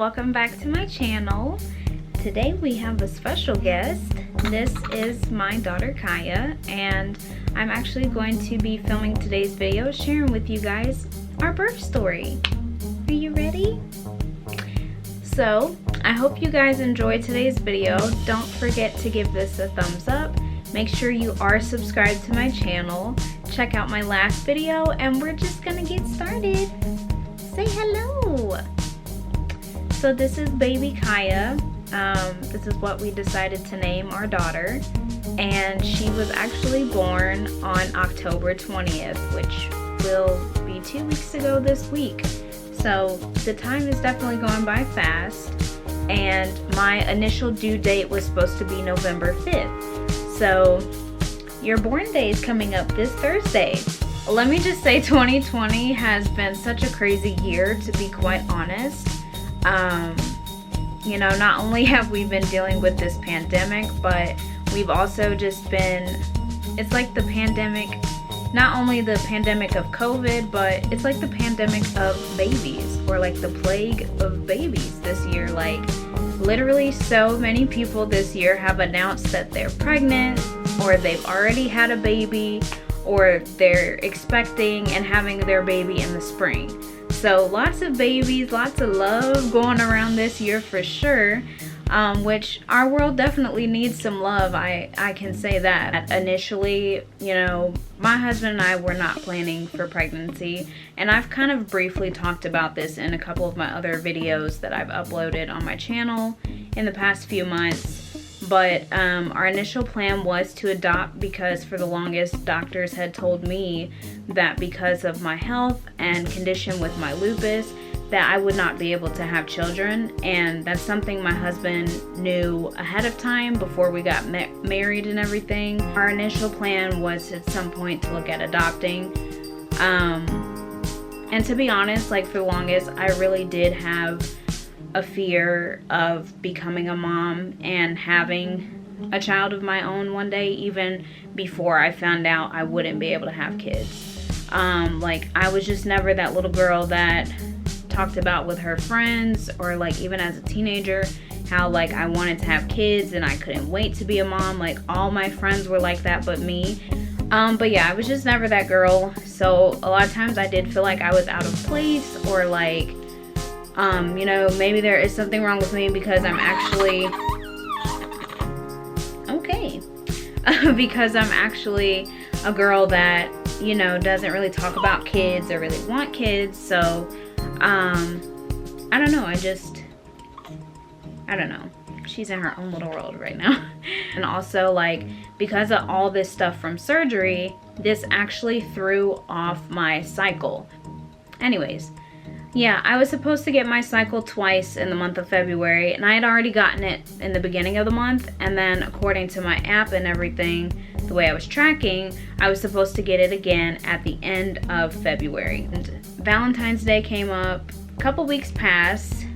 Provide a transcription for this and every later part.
Welcome back to my channel. Today we have a special guest. This is my daughter Kaya, and I'm actually going to be filming today's video, sharing with you guys our birth story. Are you ready? So I hope you guys enjoyed today's video. Don't forget to give this a thumbs up. Make sure you are subscribed to my channel. Check out my last video, and we're just gonna get started. Say hello. So this is baby Kaya. This is what we decided to name our daughter, and she was actually born on October 20th, which will be 2 weeks ago this week. So the time is definitely going by fast, and my initial due date was supposed to be November 5th. So your born day is coming up this Thursday. Let me just say 2020 has been such a crazy year, to be quite honest. You know, not only have we been dealing with this pandemic, but we've also just been, it's like the pandemic, not only the pandemic of COVID, but it's like the pandemic of babies, or like the plague of babies this year. Like literally so many people this year have announced that they're pregnant, or they've already had a baby, or they're expecting and having their baby in the spring. So lots of babies, lots of love going around this year for sure, which our world definitely needs some love. I can say that. Initially, you know, my husband and I were not planning for pregnancy, and I've kind of briefly talked about this in a couple of my other videos that I've uploaded on my channel in the past few months. But our initial plan was to adopt, because for the longest doctors had told me that because of my health and condition with my lupus that I would not be able to have children, and that's something my husband knew ahead of time before we got married and everything. Our initial plan was at some point to look at adopting, and to be honest, like for the longest I really did have a fear of becoming a mom and having a child of my own one day, even before I found out I wouldn't be able to have kids. Like I was just never that little girl that talked about with her friends, or like even as a teenager, how like I wanted to have kids and I couldn't wait to be a mom. Like all my friends were like that but me. But yeah, I was just never that girl. So a lot of times I did feel like I was out of place, or like you know, maybe there is something wrong with me because I'm actually okay. Because I'm actually a girl that, you know, doesn't really talk about kids or really want kids. So I don't know, I don't know. She's in her own little world right now. And also, like, because of all this stuff from surgery, this actually threw off my cycle. Anyways, yeah, I was supposed to get my cycle twice in the month of February, and I had already gotten it in the beginning of the month, and then according to my app and everything, the way I was tracking, I was supposed to get it again at the end of February. And Valentine's Day came up, a couple weeks passed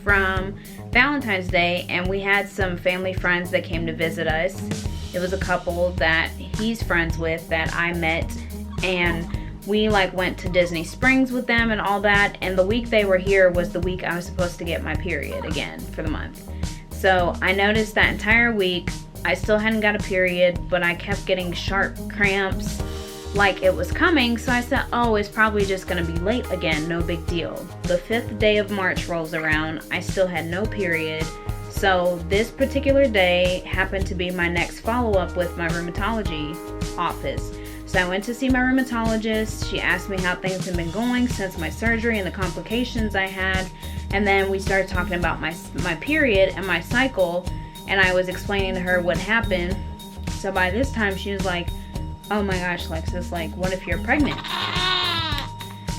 from Valentine's Day, and we had some family friends that came to visit us. It was a couple that he's friends with that I met, and we like went to Disney Springs with them and all that, and the week they were here was the week I was supposed to get my period again for the month. So I noticed that entire week I still hadn't got a period, but I kept getting sharp cramps like it was coming. So I said, oh, it's probably just gonna be late again, no big deal. The 5th day of March rolls around, I still had no period. So this particular day happened to be my next follow-up with my rheumatology office. So I went to see my rheumatologist. She asked me how things had been going since my surgery and the complications I had. And then we started talking about my period and my cycle, and I was explaining to her what happened. So by this time she was like, oh my gosh, Lexus, like what if you're pregnant?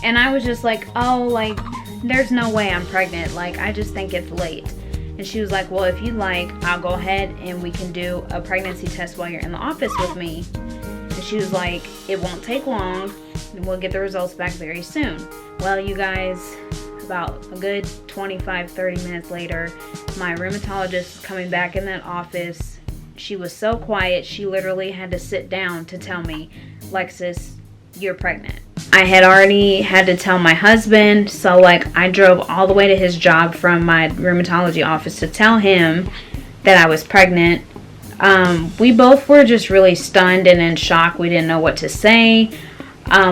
And I was just like, oh, like there's no way I'm pregnant. Like I just think it's late. And she was like, well, if you'd like, I'll go ahead and we can do a pregnancy test while you're in the office with me. And she was like, it won't take long, and we'll get the results back very soon. Well, you guys, about a good 25-30 minutes later, my rheumatologist is coming back in that office. She was so quiet, she literally had to sit down to tell me, Lexus, you're pregnant. I had already had to tell my husband, so like I drove all the way to his job from my rheumatology office to tell him that I was pregnant. We both were just really stunned and in shock. We didn't know what to say.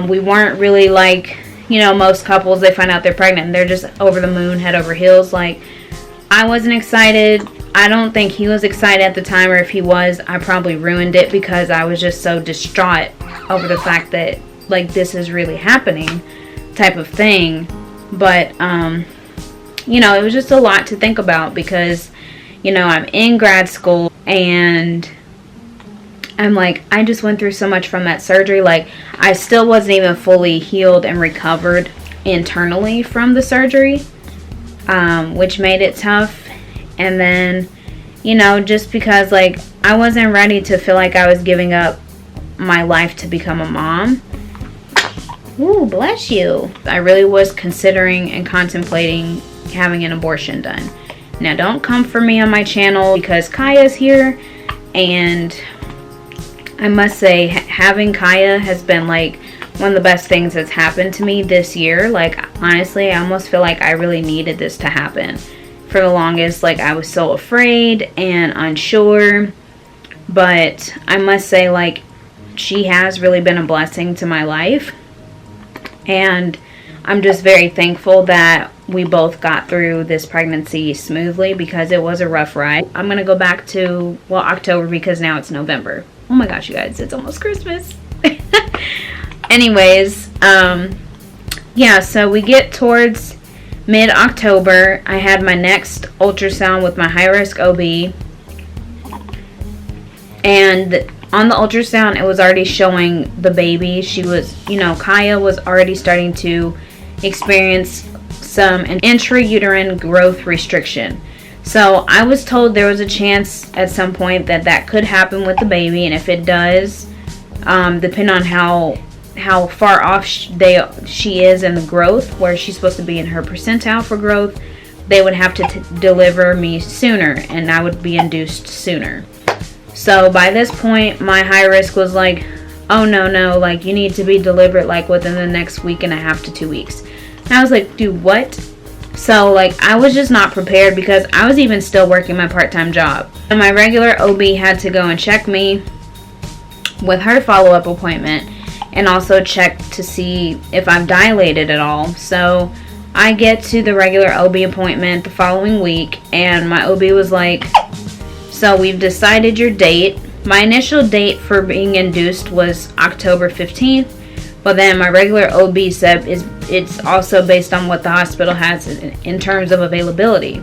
We weren't really like, you know, most couples, they find out they're pregnant and they're just over the moon, head over heels. Like, I wasn't excited. I don't think he was excited at the time, or if he was, I probably ruined it because I was just so distraught over the fact that, like, this is really happening type of thing. But, you know, it was just a lot to think about because, you know, I'm in grad school and I'm like, I just went through so much from that surgery. Like, I still wasn't even fully healed and recovered internally from the surgery, which made it tough. And then, you know, just because, like, I wasn't ready to feel like I was giving up my life to become a mom. Ooh, bless you. I really was considering and contemplating having an abortion done. Now, don't come for me on my channel because Kaya's here, and I must say, having Kaya has been like one of the best things that's happened to me this year. Like, honestly, I almost feel like I really needed this to happen. For the longest, like, I was so afraid and unsure, but I must say, like, she has really been a blessing to my life, and I'm just very thankful that we both got through this pregnancy smoothly because it was a rough ride. I'm gonna go back to, well, October because now it's November. Oh my gosh, you guys, it's almost Christmas. Anyways, yeah, so we get towards mid-October. I had my next ultrasound with my high-risk OB, and on the ultrasound it was already showing the baby. She was, you know, Kaya was already starting to experience some intrauterine growth restriction. So I was told there was a chance at some point that that could happen with the baby, and if it does, depending on how far off she is in the growth, where she's supposed to be in her percentile for growth, they would have to deliver me sooner, and I would be induced sooner. So by this point, my high risk was like, oh no, like, you need to be delivered like within the next week and a half to 2 weeks. And I was like, dude, what? So, like, I was just not prepared because I was even still working my part-time job. And my regular OB had to go and check me with her follow-up appointment and also check to see if I'm dilated at all. So I get to the regular OB appointment the following week, and my OB was like, so we've decided your date. My initial date for being induced was October 15th. But then my regular OB said it's also based on what the hospital has in terms of availability.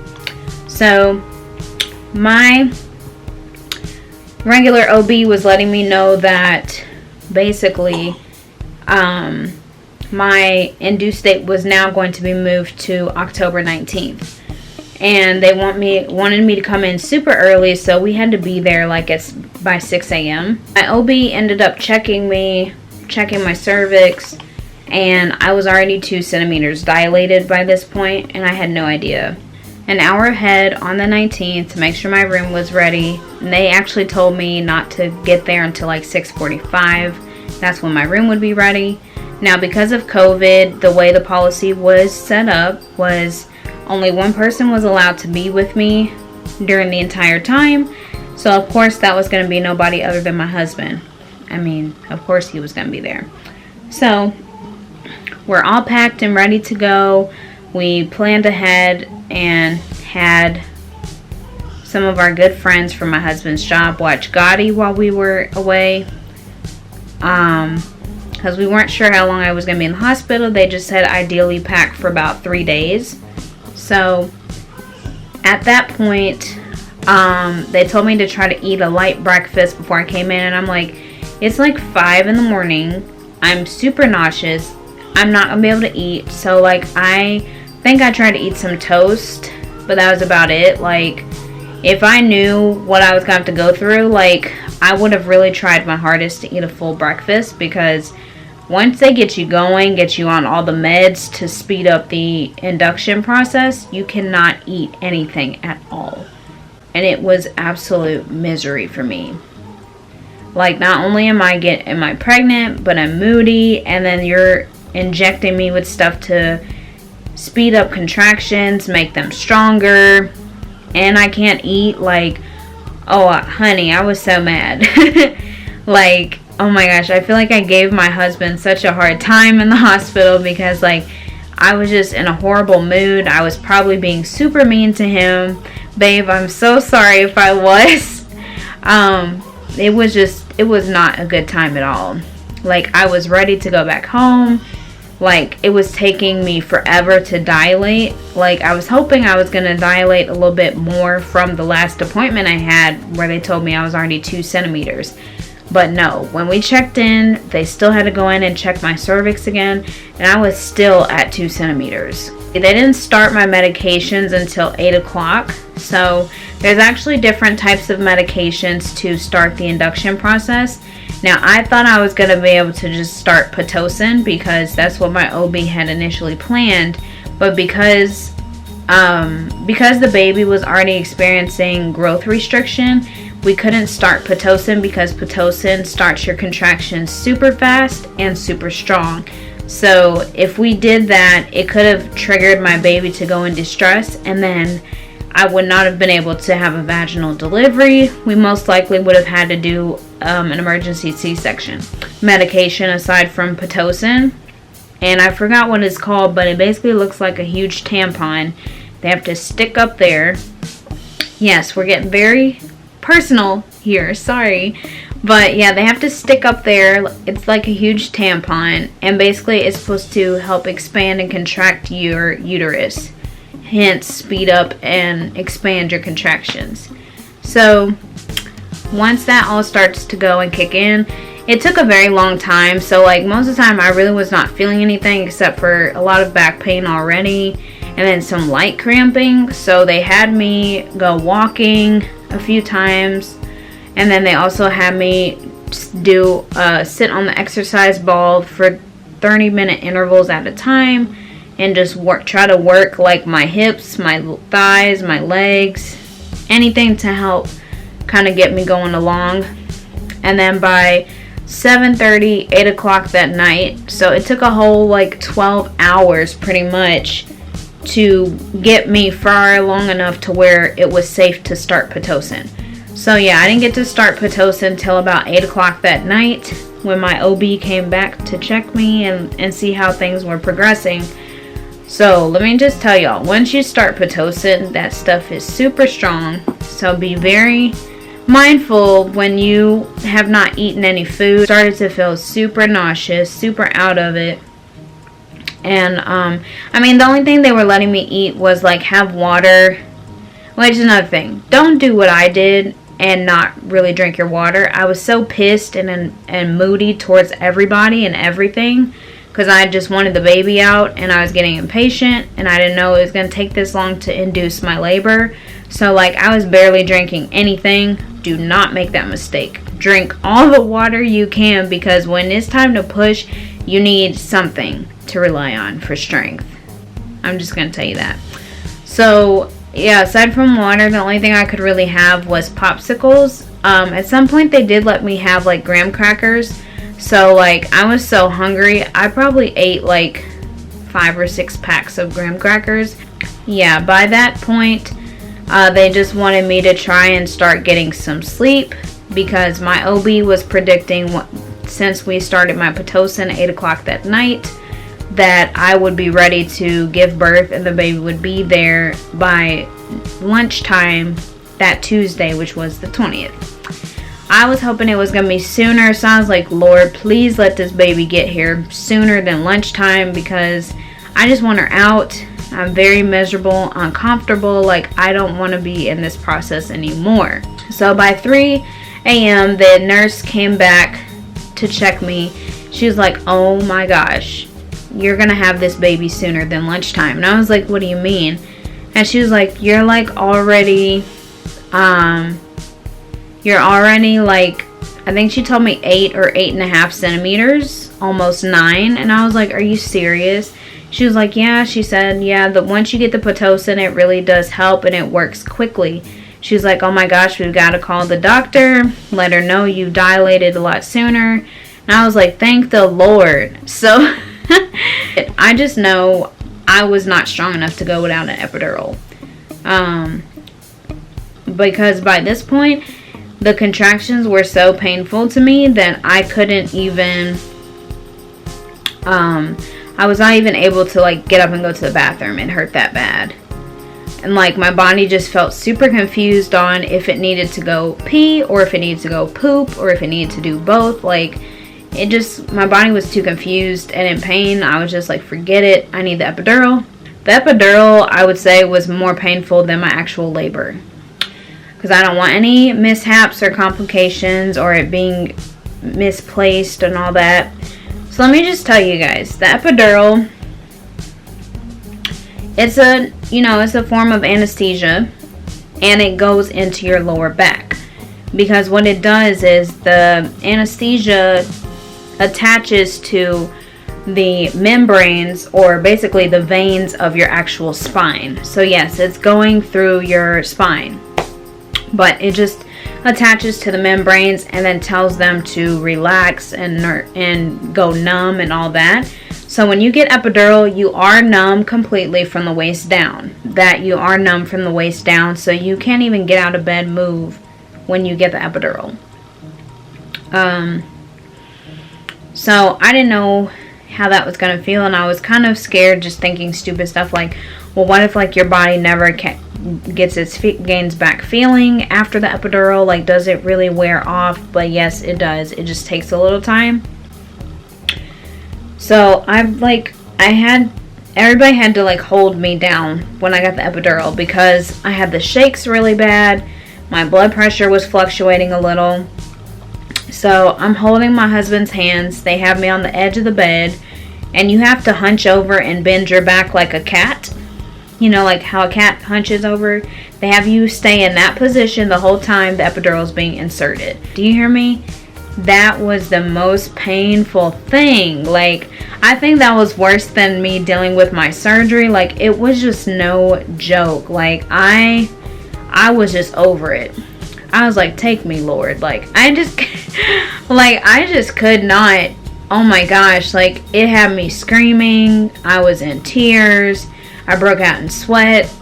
So my regular OB was letting me know that basically my induced date was now going to be moved to October 19th. And they wanted me to come in super early, so we had to be there like by 6 a.m. My OB ended up checking my cervix, and I was already 2 centimeters dilated by this point, and I had no idea. An hour ahead on the 19th to make sure my room was ready, and they actually told me not to get there until like 6:45. That's when my room would be ready. Now, because of COVID, the way the policy was set up was only one person was allowed to be with me during the entire time. So of course that was going to be nobody other than my husband. I mean, of course he was going to be there. So we're all packed and ready to go. We planned ahead and had some of our good friends from my husband's job watch Gotti while we were away. Because we weren't sure how long I was going to be in the hospital. They just said ideally pack for about 3 days. So at that point, they told me to try to eat a light breakfast before I came in. And I'm like, it's like 5 in the morning. I'm super nauseous. I'm not going to be able to eat. So, like, I think I tried to eat some toast, but that was about it. Like, if I knew what I was going to have to go through, like, I would have really tried my hardest to eat a full breakfast, because once they get you going, get you on all the meds to speed up the induction process, you cannot eat anything at all. And it was absolute misery for me. Like, not only am I pregnant, but I'm moody, and then you're injecting me with stuff to speed up contractions, make them stronger, and I can't eat. Like, oh honey, I was so mad. Like, oh my gosh, I feel like I gave my husband such a hard time in the hospital because like I was just in a horrible mood. I was probably being super mean to him. Babe, I'm so sorry if I was. It was not a good time at all. Like, I was ready to go back home. Like, it was taking me forever to dilate. Like, I was hoping I was going to dilate a little bit more from the last appointment I had where they told me I was already 2 centimeters. But no, when we checked in, they still had to go in and check my cervix again, and I was still at 2 centimeters. They didn't start my medications until 8 o'clock, so there's actually different types of medications to start the induction process. Now, I thought I was going to be able to just start Pitocin because that's what my OB had initially planned, but because the baby was already experiencing growth restriction, we couldn't start Pitocin because Pitocin starts your contractions super fast and super strong. So if we did that, it could have triggered my baby to go in distress, and then I would not have been able to have a vaginal delivery. We most likely would have had to do an emergency C-section. Medication aside from Pitocin, and I forgot what it's called, but it basically looks like a huge tampon. They have to stick up there. Yes, we're getting very personal here, sorry, but yeah, they have to stick up there. It's like a huge tampon, and basically it's supposed to help expand and contract your uterus, hence speed up and expand your contractions. So once that all starts to go and kick in, it took a very long time. So like most of the time I really was not feeling anything except for a lot of back pain already and then some light cramping. So they had me go walking a few times, and then they also had me do sit on the exercise ball for 30-minute intervals at a time and just try to work like my hips, my thighs, my legs, anything to help kind of get me going along. And then by 7:30, 8 o'clock that night, so it took a whole like 12 hours pretty much to get me far long enough to where it was safe to start Pitocin. So yeah, I didn't get to start Pitocin till about 8 o'clock that night when my OB came back to check me and see how things were progressing. So let me just tell y'all, once you start Pitocin, that stuff is super strong. So be very mindful when you have not eaten any food. Started to feel super nauseous, super out of it. And I mean, the only thing they were letting me eat was like have water, which is another thing. Don't do what I did and not really drink your water. I was so pissed and moody towards everybody and everything because I just wanted the baby out and I was getting impatient and I didn't know it was going to take this long to induce my labor. So like I was barely drinking anything. Do not make that mistake. Drink all the water you can because when it's time to push, you need something to rely on for strength. I'm just going to tell you that. So yeah, aside from water, the only thing I could really have was popsicles. At some point they did let me have like graham crackers. So like I was so hungry, I probably ate like 5 or 6 packs of graham crackers. Yeah, by that point they just wanted me to try and start getting some sleep because my OB was predicting since we started my Pitocin 8 o'clock that night that I would be ready to give birth and the baby would be there by lunchtime that Tuesday, which was the 20th. I was hoping it was going to be sooner, so I was like, Lord, please let this baby get here sooner than lunchtime because I just want her out. I'm very miserable, uncomfortable, like I don't want to be in this process anymore. So by 3 a.m. the nurse came back to check me. She was like, oh my gosh, you're gonna have this baby sooner than lunchtime. And I was like, what do you mean? And she was like, you're already like, I think she told me 8 or 8.5 centimeters, almost 9. And I was like, are you serious? She was like, yeah. She said, yeah, once you get the Pitocin, it really does help and it works quickly. She was like, oh my gosh, we've got to call the doctor, let her know you dilated a lot sooner. And I was like, thank the Lord. So I just know I was not strong enough to go without an epidural. Because by this point, the contractions were so painful to me that I couldn't even, I was not even able to like get up and go to the bathroom. It hurt that bad. And like my body just felt super confused on if it needed to go pee or if it needed to go poop or if it needed to do both. Like it just, my body was too confused and in pain. I was just like, forget it. I need the epidural. The epidural, I would say, was more painful than my actual labor. Because I don't want any mishaps or complications or it being misplaced and all that. So let me just tell you guys, the epidural, it's a, you know, it's a form of anesthesia and it goes into your lower back. Because what it does is the anesthesia attaches to the membranes or basically the veins of your actual spine. So yes, it's going through your spine. But it just attaches to the membranes and then tells them to relax and go numb and all that. So when you get epidural, you are numb completely from the waist down. That you are numb from the waist down, so you can't even get out of bed, move when you get the epidural. So I didn't know how that was going to feel, and I was kind of scared, just thinking stupid stuff like, well, what if like your body never gains back feeling after the epidural? Like, does it really wear off? But yes, it does. It just takes a little time. So everybody had to like hold me down when I got the epidural because I had the shakes really bad. My blood pressure was fluctuating a little. So I'm holding my husband's hands. They have me on the edge of the bed, and you have to hunch over and bend your back like a cat. You know, like how a cat hunches over. They have you stay in that position the whole time the epidural is being inserted. Do you hear me? That was the most painful thing. Like, I think that was worse than me dealing with my surgery. Like, it was just no joke. Like, I was just over it. I was like, take me, Lord. Like, I just could not. Oh my gosh. Like, it had me screaming. I was in tears. I broke out in sweat.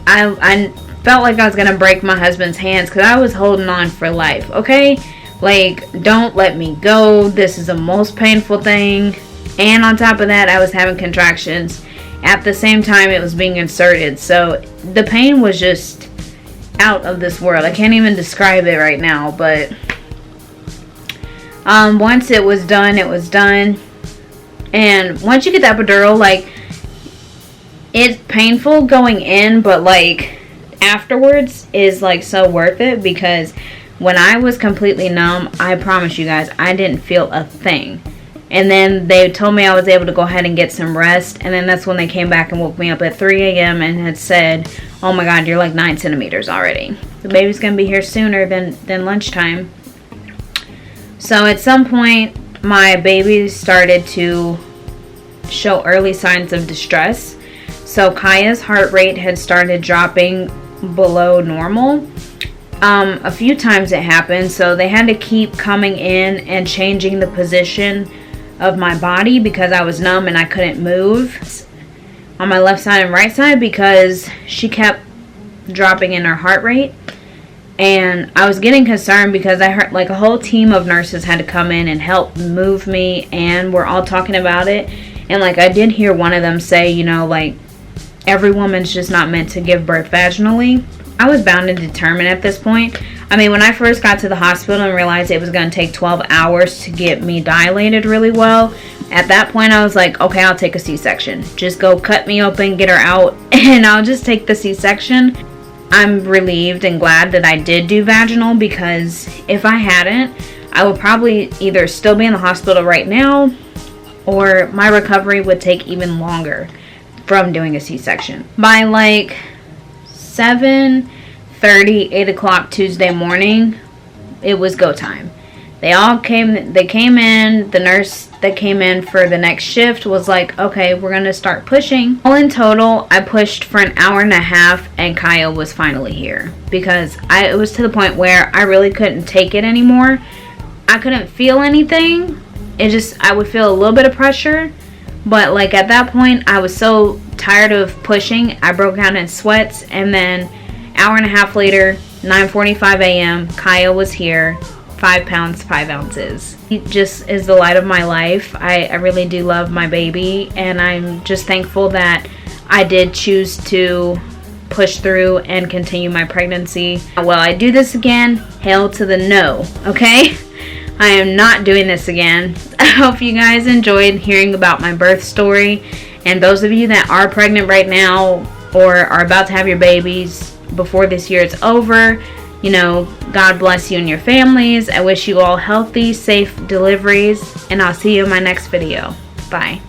I felt like I was going to break my husband's hands because I was holding on for life. Okay? Like, don't let me go. This is the most painful thing. And on top of that, I was having contractions at the same time it was being inserted. So the pain was just out of this world. I can't even describe it right now. But once it was done, it was done. And once you get the epidural, like, it's painful going in, but like afterwards is like so worth it, because when I was completely numb, I promise you guys, I didn't feel a thing. And then they told me I was able to go ahead and get some rest, and then that's when they came back and woke me up at 3 a.m. and had said, oh my god, you're like 9 centimeters already. The baby's gonna be here sooner than lunchtime. So at some point my baby started to show early signs of distress. So Kaya's heart rate had started dropping below normal. A few times it happened, so they had to keep coming in and changing the position of my body because I was numb and I couldn't move on my left side and right side because she kept dropping in her heart rate. And I was getting concerned because I heard like a whole team of nurses had to come in and help move me, and we're all talking about it. And like I did hear one of them say, you know, like, every woman's just not meant to give birth vaginally. I was bound and determined at this point. I mean, when I first got to the hospital and realized it was going to take 12 hours to get me dilated really well, at that point I was like, okay, I'll take a C-section. Just go cut me open, get her out, and I'll just take the C-section. I'm relieved and glad that I did do vaginal, because if I hadn't, I would probably either still be in the hospital right now, or my recovery would take even longer from doing a C-section. By like 7:30, 8 o'clock Tuesday morning, it was go time. They came in. The nurse that came in for the next shift was like, okay, we're going to start pushing. All in total, I pushed for an hour and a half, and Kaya was finally here. Because it was to the point where I really couldn't take it anymore. I couldn't feel anything. I would feel a little bit of pressure, But like at that point, I was so tired of pushing, I broke out in sweats. And then hour and a half later, 9:45 a.m., Kaya was here. 5 pounds, 5 ounces. He just is the light of my life. I really do love my baby, and I'm just thankful that I did choose to push through and continue my pregnancy. Will I do this again? Hail to the no, okay? I am not doing this again. I hope you guys enjoyed hearing about my birth story, and those of you that are pregnant right now or are about to have your babies before this year is over, you know, God bless you and your families. I wish you all healthy, safe deliveries, and I'll see you in my next video. Bye.